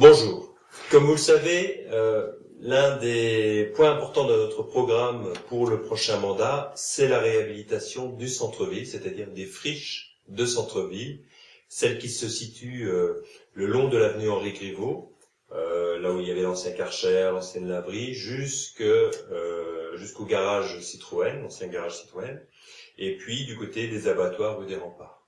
Bonjour. Comme vous le savez, l'un des points importants de notre programme pour le prochain mandat, c'est la réhabilitation du centre-ville, c'est-à-dire des friches de centre-ville, celles qui se situent le long de l'avenue Henri Griveaux, là où il y avait l'ancien Karcher, l'ancienne laverie, jusqu'au garage Citroën, l'ancien garage Citroën, et puis du côté des abattoirs rue des Remparts.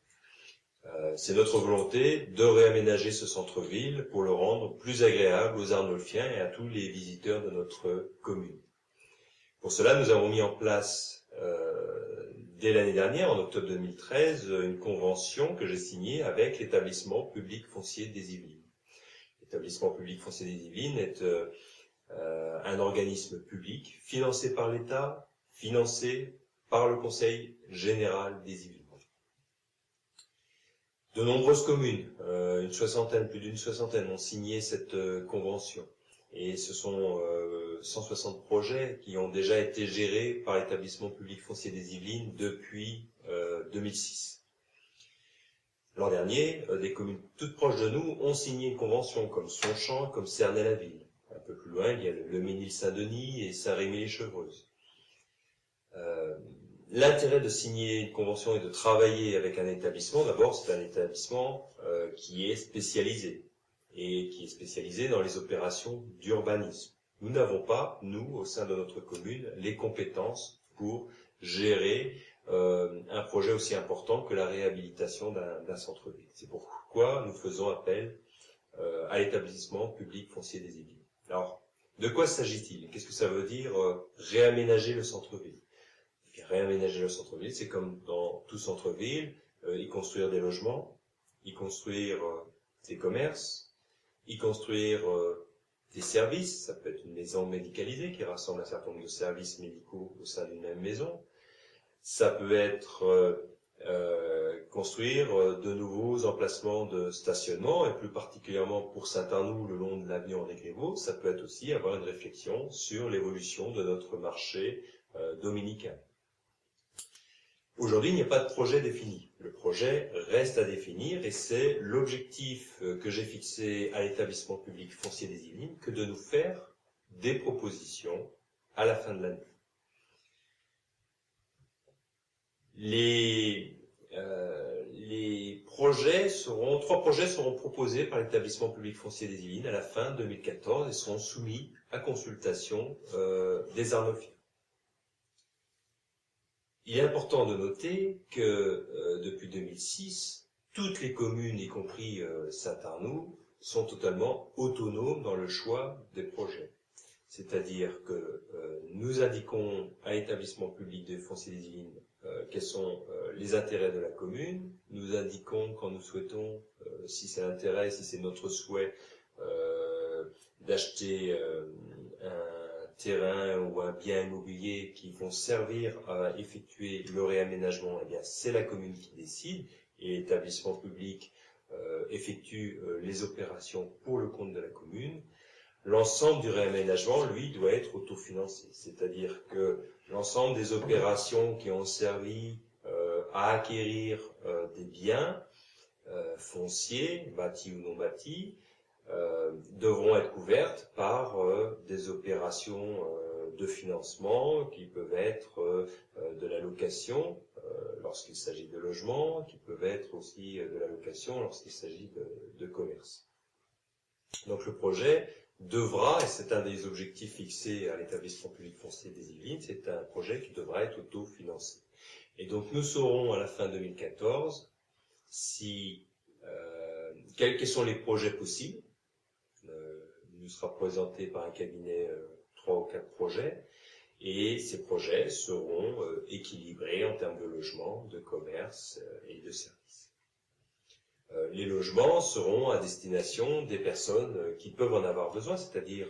C'est notre volonté de réaménager ce centre-ville pour le rendre plus agréable aux Arnolfiens et à tous les visiteurs de notre commune. Pour cela, nous avons mis en place, dès l'année dernière, en octobre 2013, une convention que j'ai signée avec l'établissement public foncier des Yvelines. L'établissement public foncier des Yvelines est un organisme public financé par l'État, financé par le Conseil général des Yvelines. De nombreuses communes, plus d'une soixantaine, ont signé cette convention. Et ce sont 160 projets qui ont déjà été gérés par l'établissement public foncier des Yvelines depuis 2006. L'an dernier, des communes toutes proches de nous ont signé une convention, comme Sonchamp, comme Cernay-la-Ville. Un peu plus loin, il y a le Ménil-Saint-Denis et Saint-Rémy-les-Chevreuses. L'intérêt de signer une convention et de travailler avec un établissement, d'abord, c'est un établissement qui est spécialisé, et qui est spécialisé dans les opérations d'urbanisme. Nous n'avons pas, nous, au sein de notre commune, les compétences pour gérer un projet aussi important que la réhabilitation d'un centre-ville. C'est pourquoi nous faisons appel à l'établissement public foncier des Yvelines. Alors, de quoi s'agit-il? Qu'est-ce que ça veut dire réaménager le centre-ville? Réaménager le centre-ville, c'est comme dans tout centre-ville, y construire des logements, y construire des commerces, y construire des services. Ça peut être une maison médicalisée qui rassemble un certain nombre de services médicaux au sein d'une même maison. Ça peut être construire de nouveaux emplacements de stationnement, et plus particulièrement pour Saint-Arnoult, le long de l'avenue Henri Griveaux. Ça peut être aussi avoir une réflexion sur l'évolution de notre marché dominical. Aujourd'hui, il n'y a pas de projet défini. Le projet reste à définir et c'est l'objectif que j'ai fixé à l'établissement public foncier des Yvelines que de nous faire des propositions à la fin de l'année. Trois projets seront proposés par l'établissement public foncier des Yvelines à la fin 2014 et seront soumis à consultation des Arnolfiens. Il est important de noter que depuis 2006, toutes les communes, y compris Saint-Arnoult, sont totalement autonomes dans le choix des projets. C'est-à-dire que nous indiquons à l'établissement public de foncier des Yvelines quels sont les intérêts de la commune. Nous indiquons quand nous souhaitons, si c'est l'intérêt, si c'est notre souhait, d'acheter un terrain ou un bien immobilier qui vont servir à effectuer le réaménagement, eh bien c'est la commune qui décide et l'établissement public effectue les opérations pour le compte de la commune. L'ensemble du réaménagement, lui, doit être autofinancé, c'est-à-dire que l'ensemble des opérations qui ont servi à acquérir des biens fonciers, bâtis ou non bâtis, devront être couvertes par des opérations de financement qui peuvent être de la location lorsqu'il s'agit de logement, qui peuvent être aussi de la location lorsqu'il s'agit de commerce. Donc le projet devra, et c'est un des objectifs fixés à l'établissement public foncier des Yvelines, c'est un projet qui devra être autofinancé. Et donc nous saurons à la fin 2014 quels sont les projets possibles. Il nous sera présenté par un cabinet 3 ou 4 projets, et ces projets seront équilibrés en termes de logement, de commerce et de services. Les logements seront à destination des personnes qui peuvent en avoir besoin, c'est-à-dire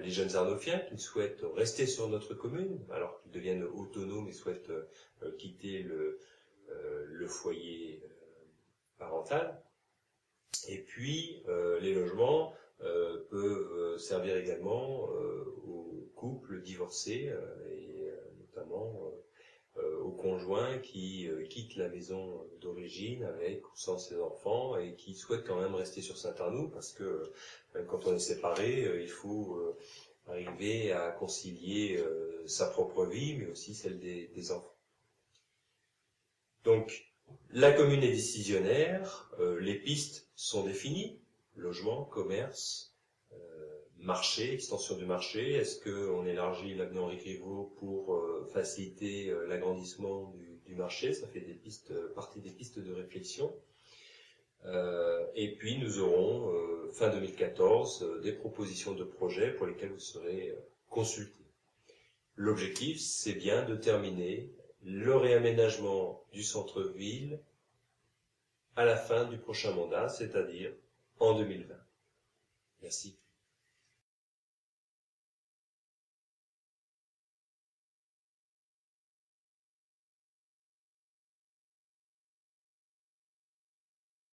les jeunes Arnolfiens qui souhaitent rester sur notre commune, alors qu'ils deviennent autonomes et souhaitent quitter le foyer parental. Et puis, les logements peuvent servir également aux couples divorcés et notamment aux conjoint qui quitte la maison d'origine avec ou sans ses enfants et qui souhaite quand même rester sur Saint-Arnoult parce que quand on est séparé, il faut arriver à concilier sa propre vie mais aussi celle des enfants. Donc, la commune est décisionnaire, les pistes sont définies, logement, commerce, marché, extension du marché. Est-ce qu'on élargit l'avenue Henri Griveaux pour faciliter l'agrandissement du marché? Ça fait partie des pistes de réflexion. Et puis nous aurons, fin 2014, des propositions de projets pour lesquelles vous serez consultés. L'objectif, c'est bien de terminer le réaménagement du centre-ville à la fin du prochain mandat, c'est-à-dire en 2020. Merci.